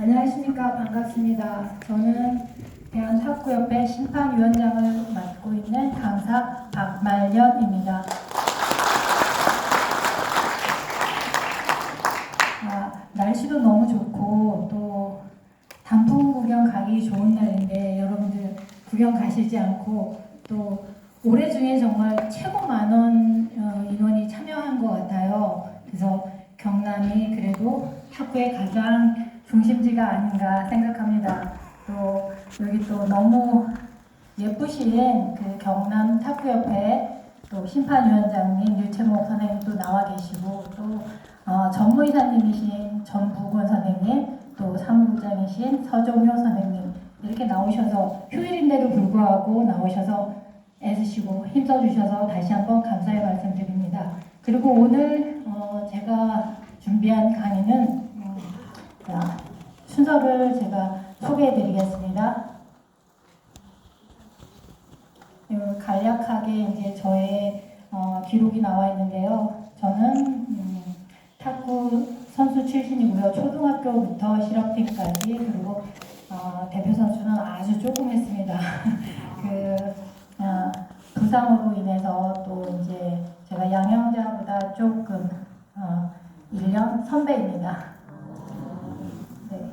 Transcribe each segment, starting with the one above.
안녕하십니까. 반갑습니다. 저는 대한탁구협회 심판위원장을 맡고 있는 강사 박말년입니다. 날씨도 너무 좋고 또 단풍 구경 가기 좋은 날인데 여러분들 구경 가시지 않고 또 올해 중에 정말 최고 많은 인원이 참여한 것 같아요. 그래서 경남이 그래도 탁구의 가장 중심지가 아닌가 생각합니다. 또 여기 또 너무 예쁘신 그 경남 탁구협회 또 심판위원장님 유채목 선생님도 나와 계시고 또 전무이사님이신 전부곤 선생님 또 사무국장이신 서종효 선생님 이렇게 나오셔서 휴일인데도 불구하고 나오셔서 애쓰시고 힘써주셔서 다시 한번 감사의 말씀드립니다. 그리고 오늘 제가 준비한 강의는 순서를 제가 소개해드리겠습니다. 간략하게 이제 저의 기록이 나와 있는데요. 저는 탁구 선수 출신이고요. 초등학교부터 실업팀까지 그리고 대표 선수는 아주 조금 했습니다. 부상으로 인해서 또 이제 제가 양형자보다 조금 1년 선배입니다. 네.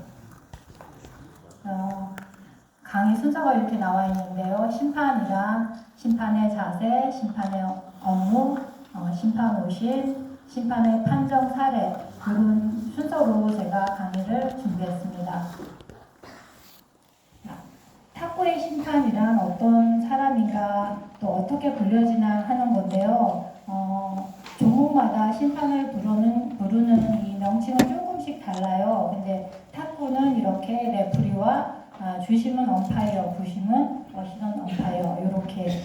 강의 순서가 이렇게 나와 있는데요. 심판이란 심판의 자세, 심판의 업무, 심판 오심, 심판의 판정 사례 이런 순서로 제가 강의를 준비했습니다. 탁구의 심판이란 어떤 사람인가 또 어떻게 불려지나 하는 건데요. 종목마다 심판을 부르는 이 명칭은 조금씩 달라요. 근데 탁구는 이렇게 레프리와 주심은 엄파이어, 부심은 어시던 엄파이어 이렇게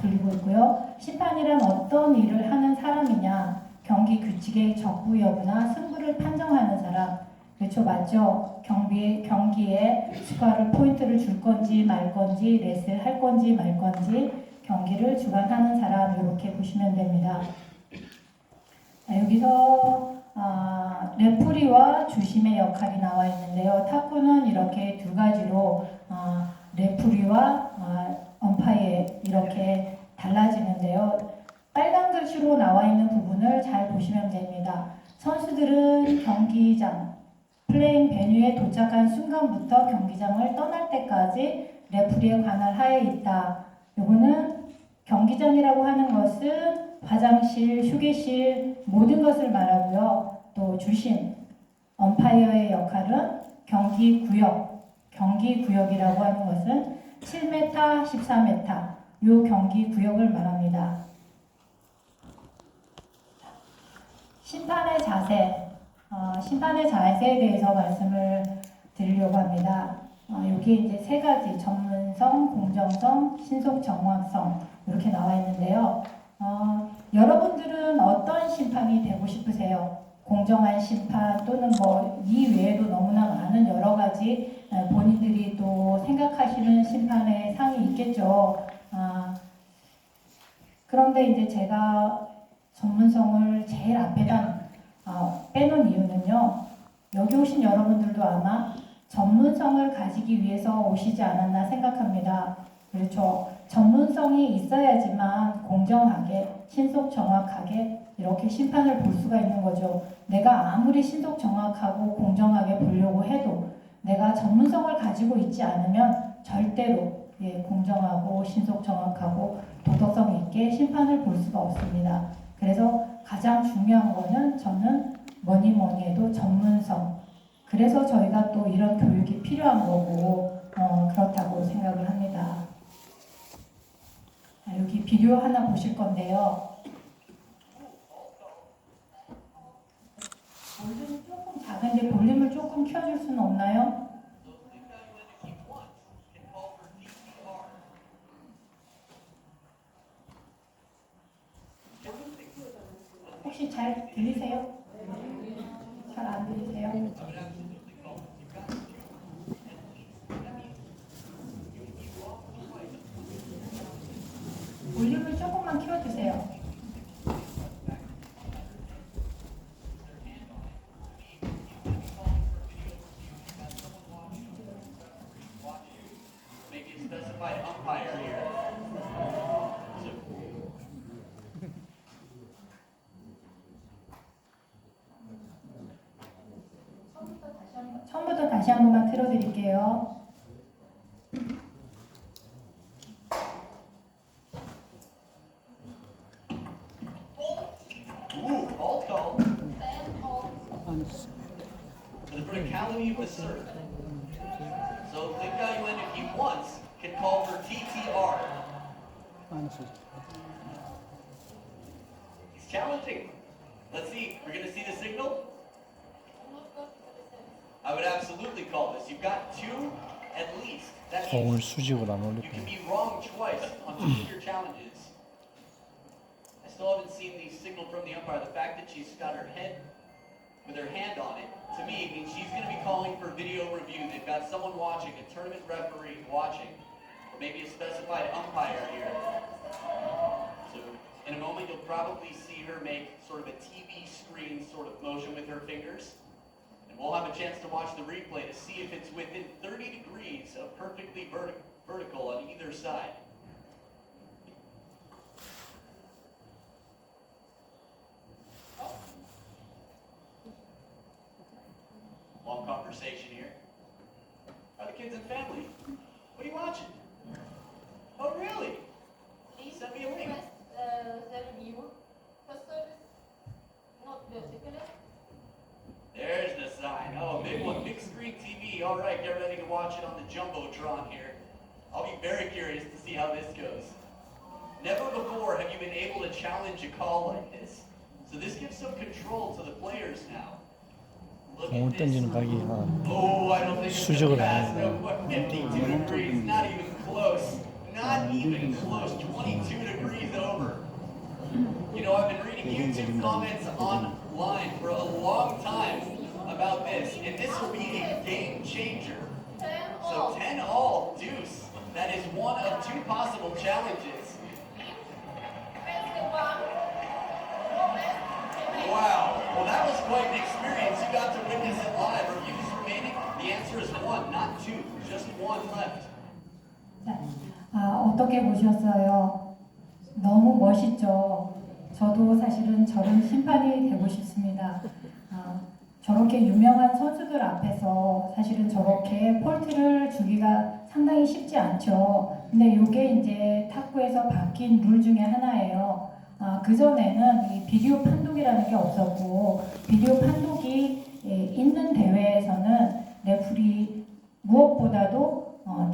불리고 있고요. 심판이란 어떤 일을 하는 사람이냐, 경기 규칙의 적부 여부나 승부를 판정하는 사람, 그렇죠, 맞죠? 경기에 스코어를 포인트를 줄 건지 말 건지, 레스를 할 건지 말 건지, 경기를 주관하는 사람 이렇게 보시면 됩니다. 여기서 레프리와 주심의 역할이 나와 있는데요. 탁구는 이렇게 두 가지로 레프리와 엄파이어 이렇게 달라지는데요. 빨간 글씨로 나와 있는 부분을 잘 보시면 됩니다. 선수들은 경기장, 플레잉 베뉴에 도착한 순간부터 경기장을 떠날 때까지 레프리의 관할 하에 있다. 요거는 경기장이라고 하는 것은 화장실, 휴게실 모든 것을 말하고요. 또 주심, 엄파이어의 역할은 경기구역이라고 하는 것은 7m, 14m 요 경기구역을 말합니다. 심판의 자세에 대해서 말씀을 드리려고 합니다. 여기에 이제 세 가지 전문성, 공정성, 신속 정확성 이렇게 나와 있는데요. 여러분들은 어떤 심판이 되고 싶으세요? 공정한 심판 또는 이 외에도 너무나 많은 여러 가지 본인들이 또 생각하시는 심판의 상이 있겠죠. 그런데 이제 제가 전문성을 제일 앞에다 빼놓은 이유는요. 여기 오신 여러분들도 아마 전문성을 가지기 위해서 오시지 않았나 생각합니다. 그렇죠. 전문성이 있어야지만 공정하게, 신속 정확하게 이렇게 심판을 볼 수가 있는 거죠. 내가 아무리 신속 정확하고 공정하게 보려고 해도 내가 전문성을 가지고 있지 않으면 절대로 공정하고 신속 정확하고 도덕성 있게 심판을 볼 수가 없습니다. 그래서 가장 중요한 거는 저는 뭐니 해도 전문성. 그래서 저희가 또 이런 교육이 필요한 거고 그렇다고 생각을 합니다. 여기 비디오 하나 보실 건데요. 볼륨이 조금 작은데 볼륨을 조금 켜줄 수는 없나요? 혹시 잘 들리세요? 잘 안 들리세요? 볼륨을 조금만 키워주세요. 처음부터 다시 한 번만 틀어드릴게요. Ooh, called. For the verticality of the serve. So Lim Guiyuan, if he wants, can call for TTR. He's challenging. Let's see, we're gonna see the signal? I would absolutely call this. You've got two at least. That 공을 means 수직으로 안 you 올리고 can be wrong twice on two of your challenges. I still haven't seen the signal from the umpire. The fact that she's got her head with her hand on it, to me, means she's going to be calling for video review. They've got someone watching, a tournament referee watching, or maybe a specified umpire here. So in a moment, you'll probably see her make sort of a TV screen sort of motion with her fingers. And we'll have a chance to watch the replay to see if it's within 30 degrees of perfectly vertical on either side. Long conversation here. Are the kids and family? What are you watching? Oh, really? Please Send me a link. press the review. The service not vertical. There's the sign. Oh, big one. Big screen TV. All right, get ready to watch it on the Jumbotron here. I'll be very curious to see how this goes. Never before have you been able to challenge a call like this. So this gives some control to the players now. Look 공을 at this. 던지는 각이 한 Oh, I don't think it's 수직으로 fast. 안 No, what, 52 degrees, not even close. Not even close. 22 degrees over. You know, I've been reading YouTube comments online for a long time about this, and this will be a game changer. 10 So off. 10 all, deuce. That is one of two possible challenges. Press the one. Wow. Well, that was quite an experience. You got to witness it live. Reviews remaining? The answer is one, not two. Just one left. 어떻게 보셨어요? 너무 멋있죠? 저도 사실은 저런 심판이 되고 싶습니다. 저렇게 유명한 선수들 앞에서 사실은 저렇게 폴트를 주기가 상당히 쉽지 않죠. 근데 이게 이제 탁구에서 바뀐 룰 중에 하나예요. 그전에는 이 비디오 판독이라는 게 없었고, 비디오 판독이 있는 대회에서는 레프리 무엇보다도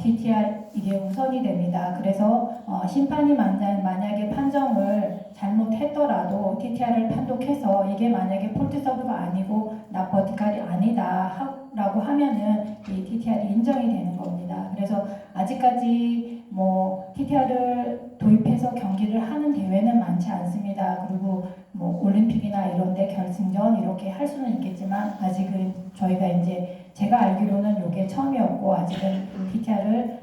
TTR 이게 우선이 됩니다. 그래서 심판이 만약에 판정을 잘못했더라도 TTR을 판독해서 이게 만약에 폴트 서브가 아니고 나 버티칼이 아니다 라고 하면은 이 TTR이 인정이 되는 겁니다. 그래서 아직까지 뭐 TTR을 도입해서 경기를 하는 대회는 많지 않습니다. 그리고 뭐 올림픽이나 이런 데 결승전 이렇게 할 수는 있겠지만 아직은 저희가 이제 제가 알기로는 이게 처음이었고 아직은 TTR을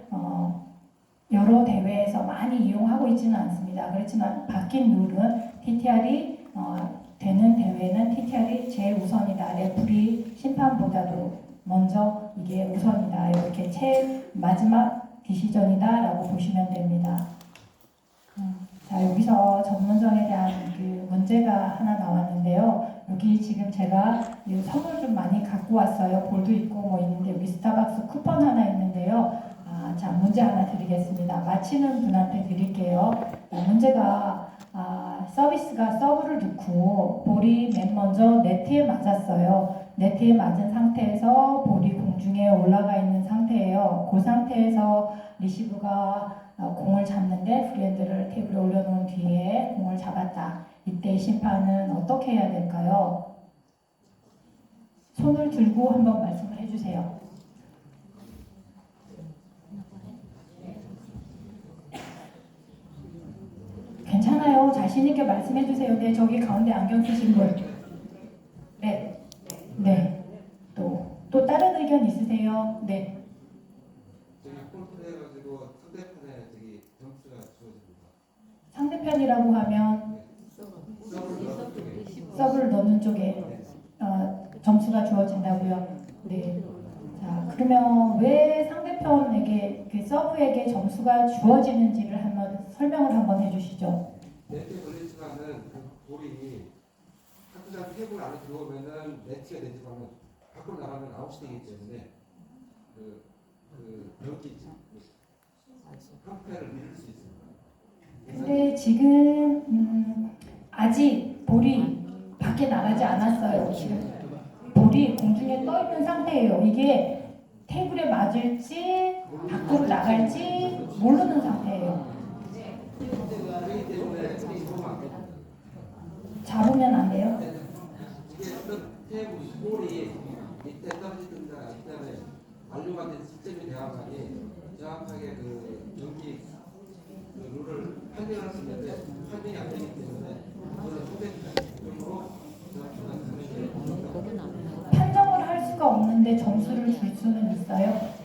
여러 대회에서 많이 이용하고 있지는 않습니다. 그렇지만 바뀐 룰은 TTR이 되는 대회는 TTR이 제일 우선이다. 레프리 심판보다도 먼저 이게 우선이다. 이렇게 제일 마지막 디시전이다라고 보시면 됩니다. 자, 여기서 전문성에 대한 그 문제가 하나 나왔는데요. 여기 지금 제가 이 선물 좀 많이 갖고 왔어요. 볼도 있고 뭐 있는데 여기 스타벅스 쿠폰 하나 있는데요. 자, 문제 하나 드리겠습니다. 맞히는 분한테 드릴게요. 문제가 서비스가 서브를 넣고 볼이 맨 먼저 네트에 맞았어요. 네트에 맞은 상태에서 볼이 공중에 올라가 있는 상태예요. 그 상태에서 리시브가 공을 잡는데 프리핸드를 테이블에 올려놓은 뒤에 공을 잡았다. 이때 심판은 어떻게 해야 될까요? 손을 들고 한번 말씀을 해주세요. 괜찮아요. 자신 있게 말씀해 주세요. 네, 저기 가운데 안경 쓰신 분. 네, 네. 또 다른 의견 있으세요? 네. 저기 폴트 해가지고 상대편에 저기 점수가 주어집니다. 상대편이라고 하면 서브를 넣은 쪽에. 서브를 넣는 쪽에 점수가 주어진다고요. 네. 자, 그러면 왜 상대편에게 그 서브에게 점수가 주어지는지를 한번 설명을 한번 해주시죠. 네트에 걸리지만은 그 볼이 탁구장 테이블 안에 들어오면은 네트가 되지만은 밖으로 나가면 아웃이 되기 때문에 경기 컴패를 믿을 수 있습니다. 근데 지금 아직 볼이 밖에 나가지 않았어요. 지금 볼이 공중에 떠 있는 상태예요. 이게 테이블에 맞을지 밖으로 나갈지 모르는 상태예요. 그렇기 때문에 잡으면 안 됩니다. 잡으면 안 돼요? 이게 어떤 테이블 볼이 밑에 떨어지든가 그다음에 완료가 된 시점이 되어야만이 정확하게 그 경기 룰을 판정할 수 있는데 판정이 안 되기 때문에 그거는 후배팀으로 판정을 할 수가 없는데 점수를 줄 수는 있어요?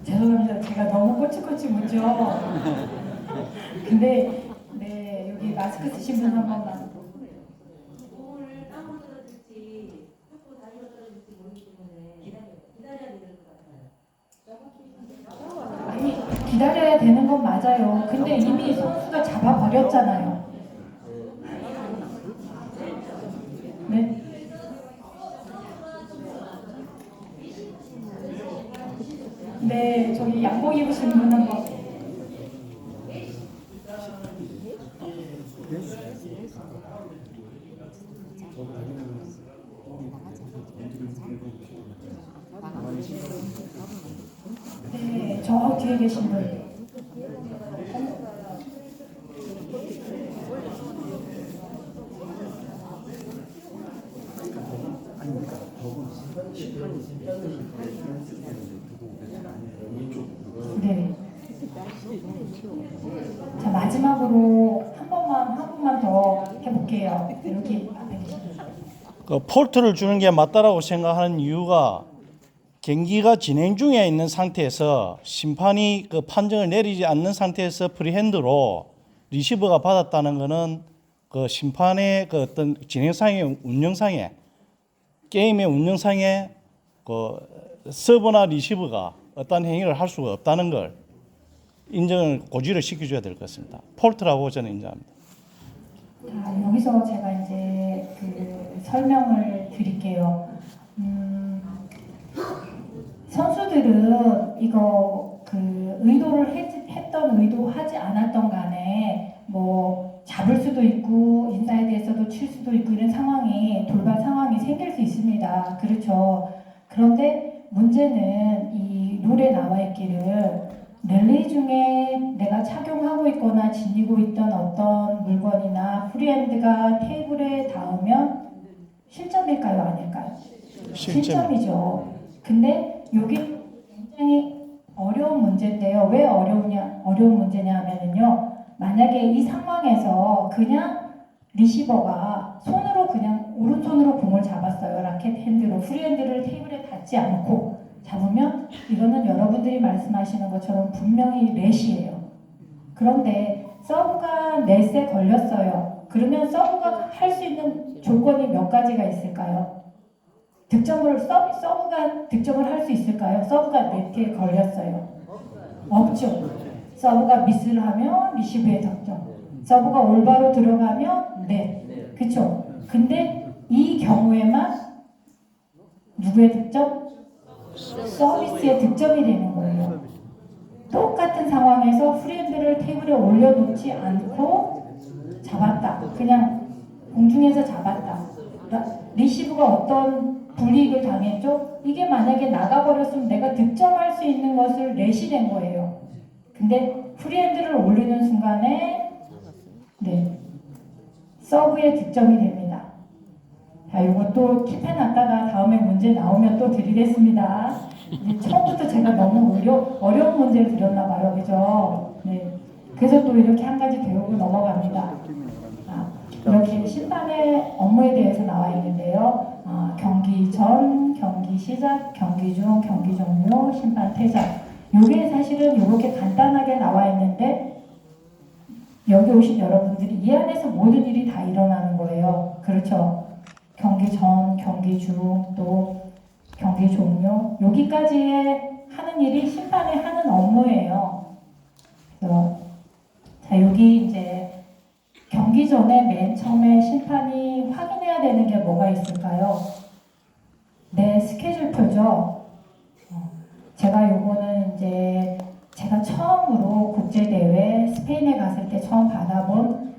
죄송합니다. 제가 너무 꼬치꼬치 묻죠. 근데 네, 여기 마스크 쓰신 분 한 번만. 공을 땅으로 떨어질지 흙으로 다리로 떨어질지 모르기 때문에 기다려야 되는 것 같아요. 아니, 기다려야 되는 건 맞아요. 근데 이미 선수가 잡아버렸잖아요. 네? 네, 저기 양복 입으신 분 한 번. 네, 저 뒤에 계신 분. 네. 자, 마지막으로 한 번만 더 해볼게요. 여기 앞에 계신 분. 그 폴트를 주는 게 맞다라고 생각하는 이유가 경기가 진행 중에 있는 상태에서 심판이 그 판정을 내리지 않는 상태에서 프리핸드로 리시버가 받았다는 것은 그 심판의 그 어떤 진행상의 운영상에 게임의 운영상에 그 서브나 리시버가 어떤 행위를 할 수가 없다는 걸 인정을 고지를 시켜줘야 될 것 같습니다. 폴트라고 저는 인정합니다. 자, 여기서 제가 이제 그 설명을 드릴게요. 선수들은 이거 그 의도를 했던 의도하지 않았던 간에 뭐 잡을 수도 있고 인사이드에서도 칠 수도 있고 이런 상황이 돌발 상황이 생길 수 있습니다. 그렇죠. 그런데 문제는 이 룰에 나와 있기를 랠리 중에 내가 착용하고 있거나 지니고 있던 어떤 물건이나 프리핸드가 테이블에 닿으면 실점일까요? 아닐까요? 실점이죠. 근데 여기 굉장히 어려운 문제인데요. 왜 어려운 문제냐 하면은요. 만약에 이 상황에서 그냥 리시버가 손으로 그냥 오른손으로 공을 잡았어요. 라켓 핸드로. 프리핸드를 테이블에 닿지 않고 잡으면 이거는 여러분들이 말씀하시는 것처럼 분명히 넷이에요. 그런데 서브가 넷에 걸렸어요. 그러면 서브가 할 수 있는 조건이 몇 가지가 있을까요? 서브가 득점을 할 수 있을까요? 서브가 네트에 걸렸어요. 없죠. 서브가 미스를 하면 리시브의 득점. 서브가 올바로 들어가면 넷. 그쵸? 근데 이 경우에만 누구의 득점? 서비스의 득점이 되는 거예요. 똑같은 상황에서 프리핸드를 테이블에 올려놓지 않고 잡았다. 그냥 공중에서 잡았다. 리시브가 어떤 불이익을 당했죠? 이게 만약에 나가버렸으면 내가 득점할 수 있는 것을 넷이 된 거예요. 근데 프리핸드를 올리는 순간에 네, 서브의 득점이 됩니다. 자, 이것도 킵해놨다가 다음에 문제 나오면 또 드리겠습니다. 처음부터 제가 너무 어려운 문제를 드렸나 봐요. 그죠? 네. 그래서 또 이렇게 한 가지 배우고 넘어갑니다. 이렇게 심판의 업무에 대해서 나와 있는데요. 경기 전, 경기 시작, 경기 중, 경기 종료, 심판 퇴장. 이게 사실은 이렇게 간단하게 나와 있는데 여기 오신 여러분들이 이 안에서 모든 일이 다 일어나는 거예요. 그렇죠? 경기 전, 경기 중, 또 경기 종료. 여기까지의 하는 일이 심판이 하는 업무예요. 그래서 자, 여기 이제 경기 전에 맨 처음에 심판이 확인해야 되는 게 뭐가 있을까요? 네, 스케줄표죠. 제가 요거는 이제 제가 처음으로 국제대회 스페인에 갔을 때 처음 받아본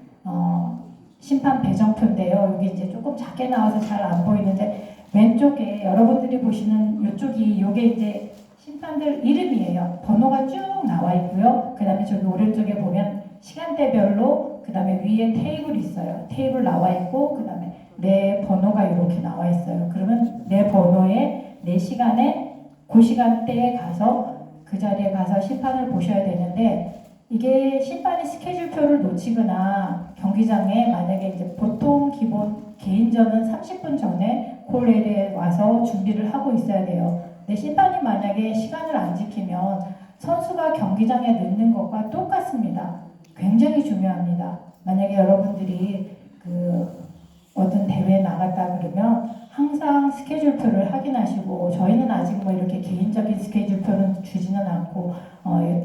심판 배정표인데요. 여기 이제 조금 작게 나와서 잘 안 보이는데 왼쪽에 여러분들이 보시는 이쪽이 요게 이제 심판들 이름이에요. 번호가 쭉 나와 있고요. 그 다음에 저기 오른쪽에 보면 시간대별로 그 다음에 위에 테이블이 있어요. 테이블 나와 있고 그 다음에 내 번호가 이렇게 나와 있어요. 그러면 내 번호에 내 시간에 그 시간대에 가서 그 자리에 가서 심판을 보셔야 되는데 이게 심판이 스케줄표를 놓치거나 경기장에 만약에 이제 보통 기본 개인전은 30분 전에 콜레에 와서 준비를 하고 있어야 돼요. 근데 심판이 만약에 시간을 안 지키면 선수가 경기장에 늦는 것과 똑같습니다. 굉장히 중요합니다. 만약에 여러분들이 어떤 대회에 나갔다 그러면 항상 스케줄표를 확인하시고 저희는 아직 뭐 이렇게 개인적인 스케줄표는 주지는 않고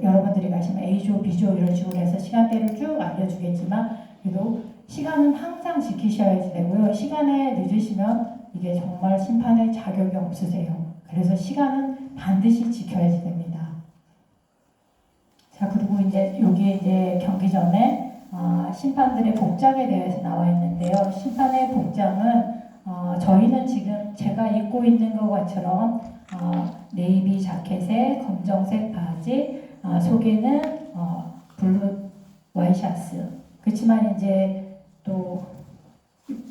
여러분들이 가시면 A조, B조 이런 식으로 해서 시간대를 쭉 알려주겠지만 그래도 시간은 항상 지키셔야 되고요. 시간에 늦으시면 이게 정말 심판의 자격이 없으세요. 그래서 시간은 반드시 지켜야지 됩니다. 자, 그리고 이제 여기에 이제 경기 전에 심판들의 복장에 대해서 나와 있는데요. 심판의 복장은 저희는 지금 제가 입고 있는 것처럼 네이비 자켓에 검정색 바지, 속에는 블루 와이셔츠. 그렇지만 이제 또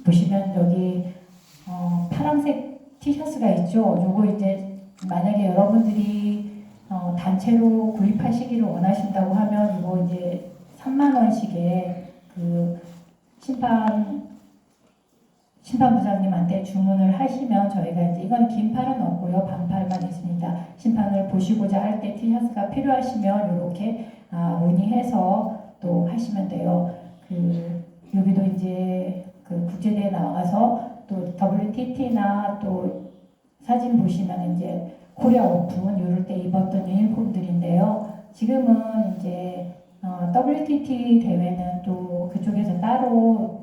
보시면 여기 파란색 티셔츠가 있죠. 요거 이제 만약에 여러분들이 단체로 구입하시기를 원하신다고 하면 이거 이제 3만 원씩의 그 심판부장님한테 주문을 하시면 저희가 이제 이건 긴 팔은 없고요. 반팔만 있습니다. 심판을 보시고자 할 때 티셔츠가 필요하시면 이렇게 문의해서 또 하시면 돼요. 여기도 이제 국제대회 나와서 또 WTT나 또 사진 보시면 이제 코리아 오픈 이럴 때 입었던 유니폼들인데요. 지금은 이제 WTT 대회는 또 그쪽에서 따로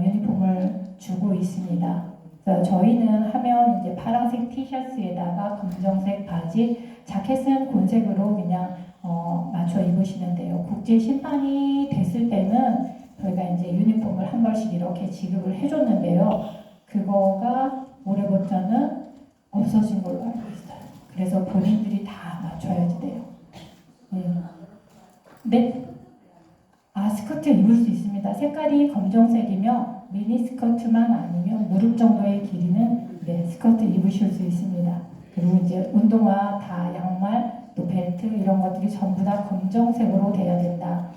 유니폼을 주고 있습니다. 그래서 저희는 하면 이제 파란색 티셔츠에다가 검정색 바지, 자켓은 곤색으로 그냥 맞춰 입으시면 돼요. 국제 심판이 됐을 때는 저희가 이제 유니폼을 한 벌씩 이렇게 지급을 해줬는데요. 그거가 올해부터는 없어진 걸로 알고 있어요. 그래서 본인들이 다 맞춰야지 돼요. 네. 스커트 입을 수 있습니다. 색깔이 검정색이며 미니 스커트만 아니면 무릎 정도의 길이는 스커트 입으실 수 있습니다. 그리고 이제 운동화, 다 양말, 또 벨트 이런 것들이 전부 다 검정색으로 돼야 된다.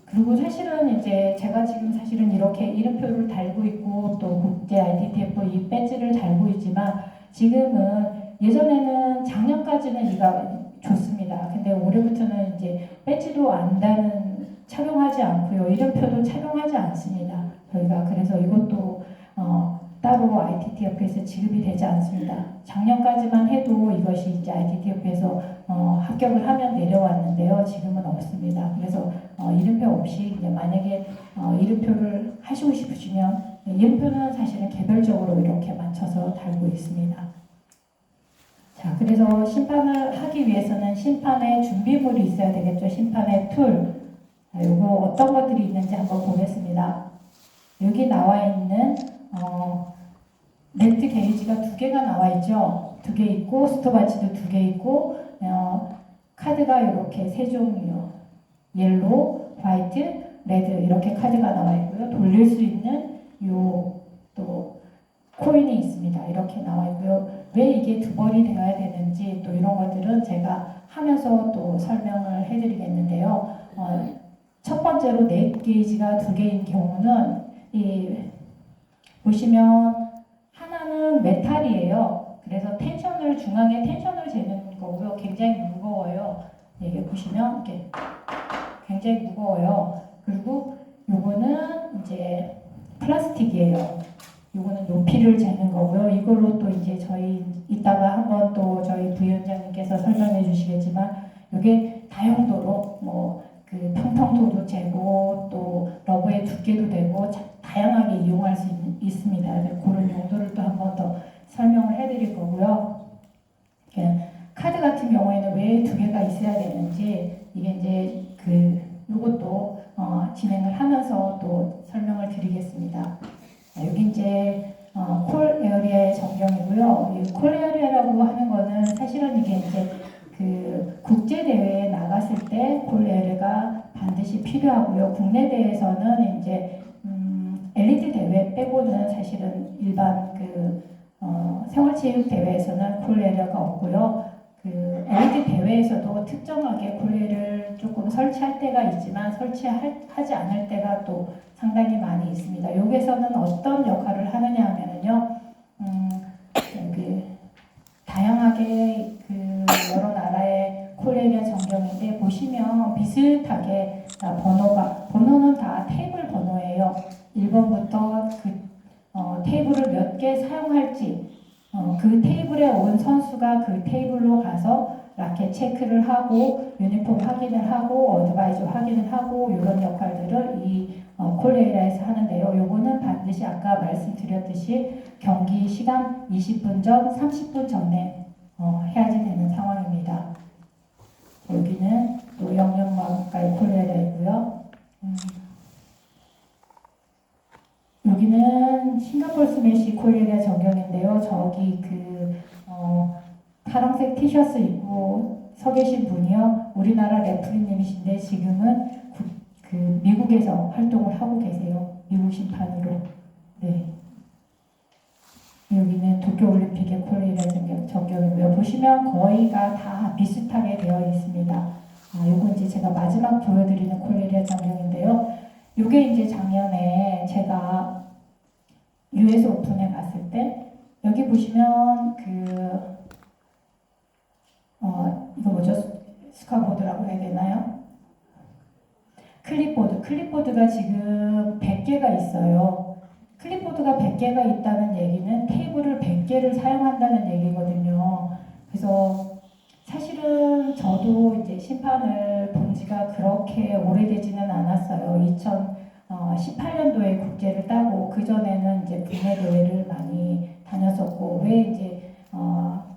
그리고 사실은 이제 제가 지금 사실은 이렇게 이름표를 달고 있고 또 국제 ITTF 이 배지를 달고 있지만 지금은 예전에는 작년까지는 이가 좋습니다. 근데 올해부터는 이제 배지도 착용하지 않고요. 이름표도 착용하지 않습니다. 저희가 그래서 이것도 따로 ITTF에서 지급이 되지 않습니다. 작년까지만 해도 이것이 이제 ITTF에서 합격을 하면 내려왔는데요. 지금은 없습니다. 그래서 이름표 없이 그냥 만약에 이름표를 하시고 싶으시면 이름표는 사실은 개별적으로 이렇게 맞춰서 달고 있습니다. 자, 그래서 심판을 하기 위해서는 심판의 준비물이 있어야 되겠죠. 심판의 툴. 자, 요거 어떤 것들이 있는지 한번 보겠습니다. 여기 나와 있는 네트 게이지가 2개가 나와 있죠. 2개 있고 스톱워치도 2개 있고 카드가 이렇게 3종이요. 옐로우, 화이트, 레드 이렇게 카드가 나와 있고요. 돌릴 수 있는 또 코인이 있습니다. 이렇게 나와 있고요. 왜 이게 2벌이 되어야 되는지 또 이런 것들은 제가 하면서 또 설명을 해드리겠는데요. 첫 번째로 넷 게이지가 2개인 경우는 보시면 하나는 메탈이에요. 그래서 중앙에 텐션을 재는 거고요. 굉장히 무거워요. 이게 보시면 이렇게 굉장히 무거워요. 그리고 요거는 이제 플라스틱이에요. 요거는 높이를 재는 거고요. 이걸로 또 이제 저희 이따가 한번 또 저희 부위원장님께서 설명해 주시겠지만 이게 다용도로 평평도도 재고 또 러브 러버의 두께도 되고 다양하게 이용할 수 있습니다. 그런 용도를 또 한 번 더 설명을 해드릴 거고요. 카드 같은 경우에는 왜 두 개가 있어야 되는지 이게 이제 이것도 진행을 하면서 또 설명을 드리겠습니다. 여기 이제 콜 에어리아의 전경이고요. 이 콜 에어리아라고 하는 거는 사실은 이게 이제 국제 대회에 나갔을 때 콜 에어리아가 반드시 필요하고요. 국내 대회에서는 이제 엘리트 대회 빼고는 사실은 일반 생활체육 대회에서는 콜 에어리아가 없고요. 엘리트 대회에서도 특정하게 콜레를 조금 설치할 때가 있지만 설치하지 않을 때가 또 상당히 많이 있습니다. 여기에서는 어떤 역할을 하느냐 하면은요, 다양하게 여러 나라의 콜레리아 전경인데 보시면 비슷하게 번호는 다 테이블 번호예요. 1번부터 테이블을 몇 개 사용할지 그 테이블에 온 선수가 그 테이블로 가서 라켓 체크를 하고 유니폼 확인을 하고 어드바이저 확인을 하고 이런 역할들을 이 콜레이라에서 하는데요. 요거는 반드시 아까 말씀드렸듯이 경기 시간 20분 전, 30분 전에 해야지 되는 상황입니다. 여기는 또 영역마가의 콜레이라이고요. 여기는 싱가포르 스매시 콜레리아 전경인데요. 저기 파란색 티셔츠 입고 서 계신 분이요. 우리나라 레프리님이신데 지금은 미국에서 활동을 하고 계세요. 미국 심판으로. 네. 여기는 도쿄올림픽의 콜레리아 전경이고요. 보시면 거의가 다 비슷하게 되어 있습니다. 요건 이제 제가 마지막 보여드리는 콜레리아 전경인데요. 요게 이제 작년에 제가 US 오픈에 갔을 때 여기 보시면 이거 뭐죠? 스카보드라고 해야 되나요? 클립보드가 지금 100개가 있어요. 클립보드가 100개가 있다는 얘기는 테이블을 100개를 사용한다는 얘기거든요. 그래서 사실은 저도 이제 심판을 본 지가 그렇게 오래되지는 않았어요. 2018년도에 국제를 따고 그 전에는 이제 국내 대회를 많이 다녔었고 왜 이제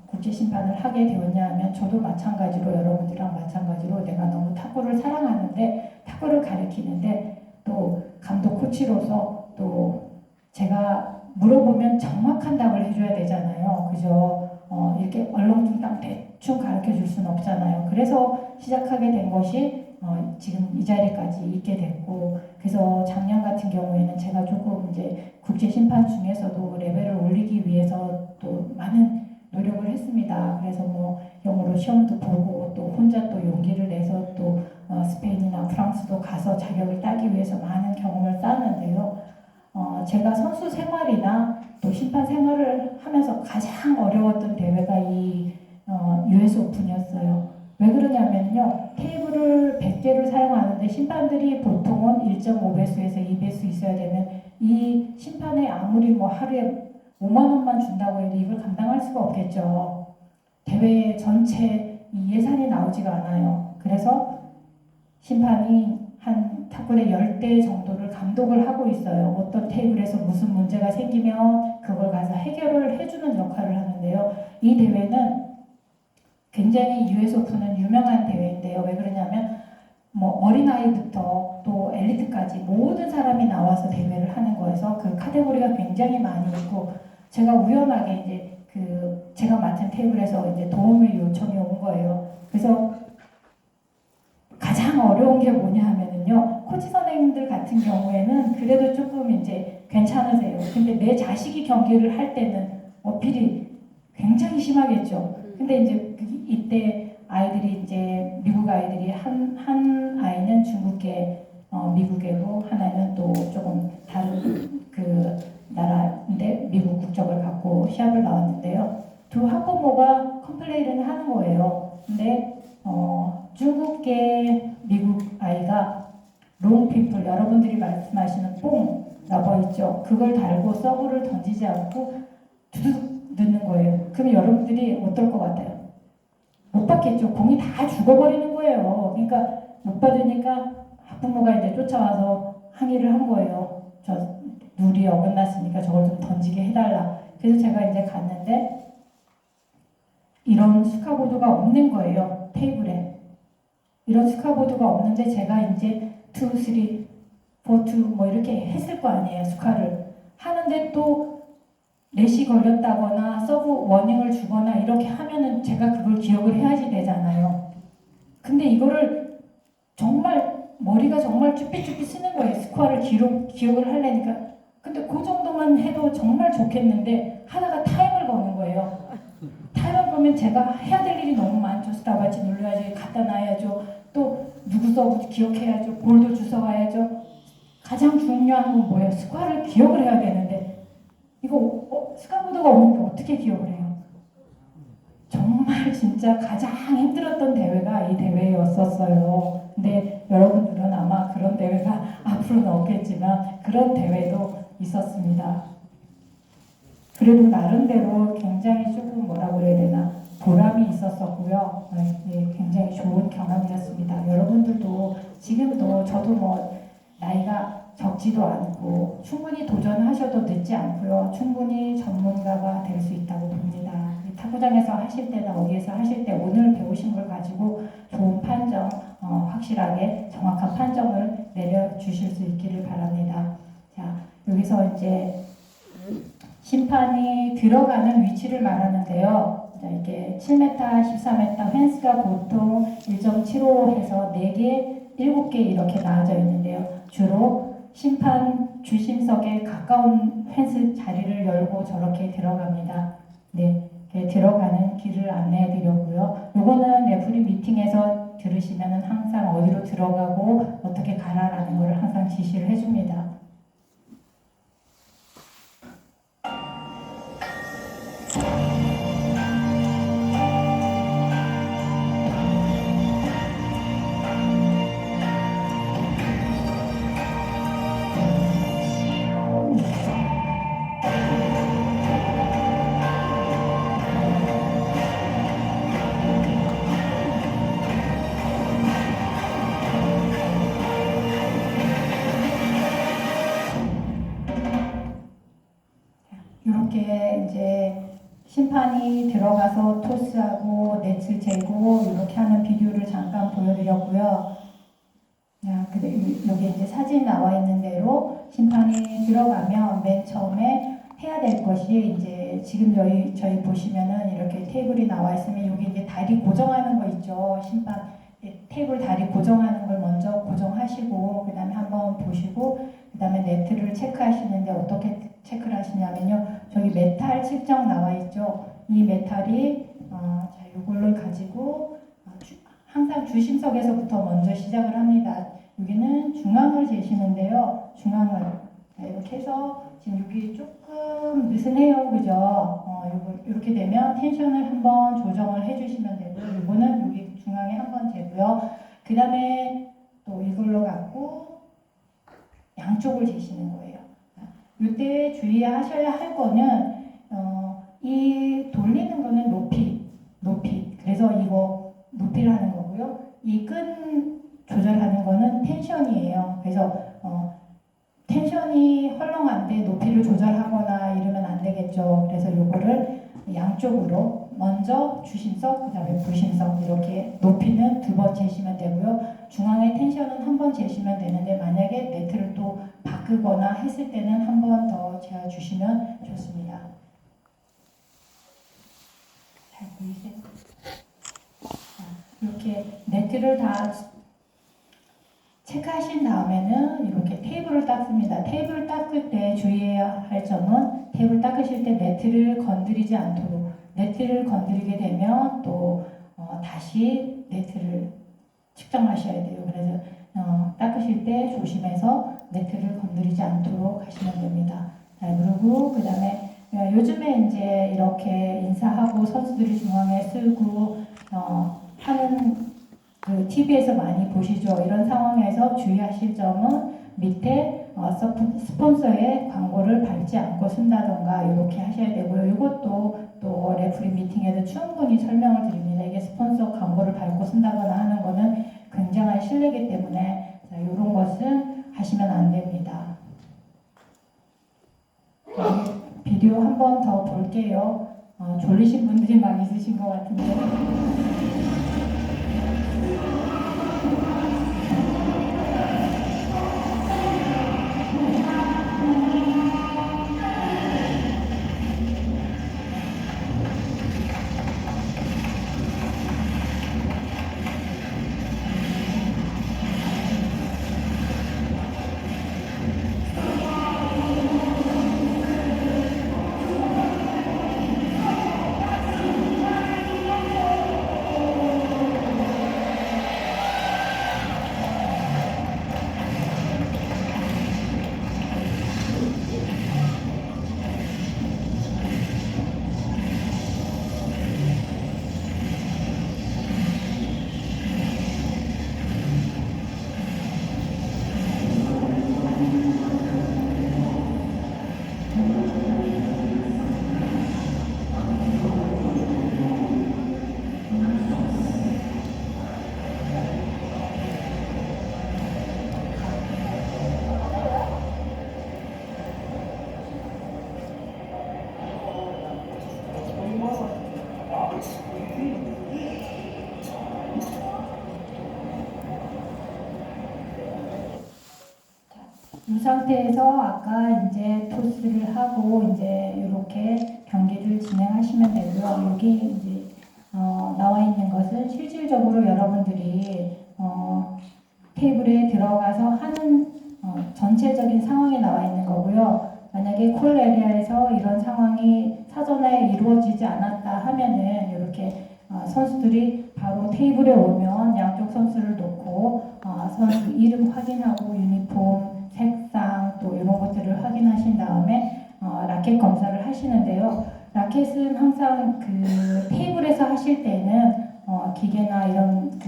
국제 심판을 하게 되었냐면 저도 마찬가지로 여러분들이랑 마찬가지로 내가 너무 탁구를 사랑하는데 탁구를 가르치는데 또 감독 코치로서 또 제가 물어보면 정확한 답을 해줘야 되잖아요. 그죠? 이렇게 얼렁뚱땅 대충 가르쳐 줄 수는 없잖아요. 그래서 시작하게 된 것이 지금 이 자리까지 있게 됐고, 그래서 작년 같은 경우에는 제가 조금 이제 국제 심판 중에서도 레벨을 올리기 위해서 또 많은 노력을 했습니다. 그래서 뭐 영어로 시험도 보고 또 혼자 또 용기를 내서 또 스페인이나 프랑스도 가서 자격을 따기 위해서 많은 경험을 쌓았는데요. 제가 선수 생활이나 또 심판 생활을 하면서 가장 어려웠던 대회가 이 US 오픈이었어요. 왜 그러냐면요. 테이블을 100개를 사용하는데 심판들이 보통은 1.5배수에서 2배수 있어야 되는 이 심판에 아무리 뭐 하루에 5만 원만 준다고 해도 이걸 감당할 수가 없겠죠. 대회 전체 이 예산이 나오지가 않아요. 그래서 심판이 한 탁구대 10대 정도를 감독을 하고 있어요. 어떤 테이블에서 무슨 문제가 생기면 그걸 가서 해결을 해주는 역할을 하는데요. 이 대회는 굉장히 US 오픈은 유명한 대회인데요. 왜 그러냐면 뭐 어린아이부터 또 엘리트까지 모든 사람이 나와서 대회를 하는 거여서 그 카테고리가 굉장히 많이 있고 제가 우연하게 이제 제가 맡은 테이블에서 이제 도움을 요청이 온 거예요. 그래서 가장 어려운 게 뭐냐 하면은요. 코치 선생님들 같은 경우에는 그래도 조금 이제 괜찮으세요. 근데 내 자식이 경기를 할 때는 어필이 굉장히 심하겠죠. 근데 이제 이때 아이들이 이제 미국 아이들이 한 아이는 중국계 미국애고 하나는 또 조금 다른 나라인데 미국 국적을 갖고 시합을 나왔는데요. 두 학부모가 컴플레인을 하는 거예요. 근데 중국계 미국 아이가 롱피플 여러분들이 말씀하시는 뽕 러버 있죠. 그걸 달고 서브를 던지지 않고 두둑 넣는 거예요. 그럼 여러분들이 어떨 것 같아요? 못 받겠죠. 공이 다 죽어버리는 거예요. 그러니까 못 받으니까 학부모가 이제 쫓아와서 항의를 한 룰이 어긋났으니까 저걸 좀 던지게 해달라. 그래서 제가 이제 갔는데 이런 스카보드가 없는 거예요. 테이블에. 이런 스카보드가 없는데 제가 이제 2, 3, 4, 2 뭐 이렇게 했을 거 아니에요. 스카를. 하는데 또 넷이 걸렸다거나 서브 워닝을 주거나 이렇게 하면은 제가 그걸 기억을 해야지 되잖아요. 근데 이거를 정말 머리가 정말 쭈삣쭈삣 쓰는 거예요. 스코어를 기억을 하려니까. 근데 그 정도만 해도 정말 좋겠는데 하다가 타임을 거는 거예요. 타임을 거면 제가 해야 될 일이 너무 많죠. 스타바치 눌러야지, 갖다 놔야죠. 또 누구 서브 기억해야죠. 볼도 주워와야죠. 가장 중요한 건 뭐예요? 스코어를 기억을 해야 되는데 이거 스카보드가 없는데 어떻게 기억을 해요? 정말 진짜 가장 힘들었던 대회가 이 대회였었어요. 근데 여러분들은 아마 그런 대회가 앞으로는 없겠지만 그런 대회도 있었습니다. 그래도 나름대로 굉장히 조금 뭐라고 그래야 되나 보람이 있었었고요. 네, 굉장히 좋은 경험이었습니다. 여러분들도 지금도 저도 뭐 나이가 적지도 않고 충분히 도전하셔도 늦지 않고요. 충분히 전문가가 될 수 있다고 봅니다. 탁구장에서 하실 때나 어디에서 하실 때 오늘 배우신 걸 가지고 좋은 판정, 확실하게 정확한 판정을 내려주실 수 있기를 바랍니다. 자, 여기서 이제 심판이 들어가는 위치를 말하는데요. 자, 이게 7m, 14m, 펜스가 보통 1.75해서 4개, 7개 이렇게 나와져 있는데요. 주로 심판 주심석에 가까운 펜스 자리를 열고 저렇게 들어갑니다. 네, 들어가는 길을 안내해 드렸고요. 요거는 레프리 미팅에서 들으시면은 항상 어디로 들어가고 어떻게 가라라는 걸 항상 지시를 해줍니다. 이렇게 이제 심판이 들어가서 토스하고 넷을 재고 이렇게 하는 비디오를 잠깐 보여드렸고요. 근데 여기 이제 사진 나와 있는 대로 심판이 들어가면 맨 처음에 해야 될 것이 이제 지금 저희 보시면은 이렇게 테이블이 나와 있으면 여기 이제 다리 고정하는 거 있죠. 심판 테이블 다리 고정하는 걸 먼저 고정하시고 그 다음에 한번 보시고 그 다음에 네트를 체크하시는데 어떻게 체크를 하시냐면요. 저기 메탈 측정 나와 있죠. 이 메탈이 자 이걸로 가지고 항상 주심석에서부터 먼저 시작을 합니다. 여기는 중앙을 재시는데요. 중앙을 자, 이렇게 해서 지금 여기 조금 느슨해요, 그죠? 이렇게 되면 텐션을 한번 조정을 해주시면 되고요. 이거는 여기 중앙에 한번 재고요. 그 다음에 또 이걸로 갖고 양쪽을 재시는 거예요. 이때 주의하셔야 할 거는 이 돌리는 거는 높이. 그래서 이거 높이를 하는 거고요. 이 끈 조절하는 거는 텐션이에요. 그래서 텐션이 헐렁한데 높이를 조절하거나 이러면 안 되겠죠. 그래서 이거를 양쪽으로 먼저 주심석, 그 다음에 부심석 이렇게 높이는 2번 재시면 되고요. 중앙에 텐션은 한 번 재시면 되는데 만약에 네트를 또 바꾸거나 했을 때는 한 번 더 재어주시면 좋습니다. 잘 보이세요? 이렇게 네트를 다 체크하신 다음에는 이렇게 테이블을 닦습니다. 테이블을 닦을 때 주의해야 할 점은 테이블 닦으실 때 네트를 건드리지 않도록 네트를 건드리게 되면 또 다시 네트를 측정하셔야 돼요. 그래서 닦으실 때 조심해서 네트를 건드리지 않도록 하시면 됩니다. 자, 그리고 그 다음에 요즘에 이제 이렇게 인사하고 선수들이 중앙에 쓰고 하는 그 TV에서 많이 보시죠. 이런 상황에서 주의하실 점은 밑에 스폰서의 광고를 밟지 않고 쓴다던가 이렇게 하셔야 되고요. 이것도 또 레프리 미팅에서 충분히 설명을 드립니다. 이게 스폰서 광고를 밟고 쓴다거나 하는 거는 굉장한 실례이기 때문에 이런 것은 하시면 안 됩니다. 비디오 한 번 더 볼게요. 졸리신 분들이 많이 있으신 것 같은데. 이 상태에서 아까 이제 토스를 하고 이제 이렇게 경기를 진행하시면 되고요. 여기 이제 나와 있는 것은 실질적으로 여러분들이 테이블에 들어가서 하는 전체적인 상황이 나와 있는 거고요. 만약에 콜 에리아에서 이런 상황이 사전에 이루어지지 않았다 하면은 이렇게 선수들이 바로 테이블에 오면 양쪽 선수를 놓고 선수 이름 확인하고 유니폼, 색상 또 이런 것들을 확인하신 다음에 라켓 검사를 하시는데요. 라켓은 항상 그 테이블에서 하실 때는 기계나 이런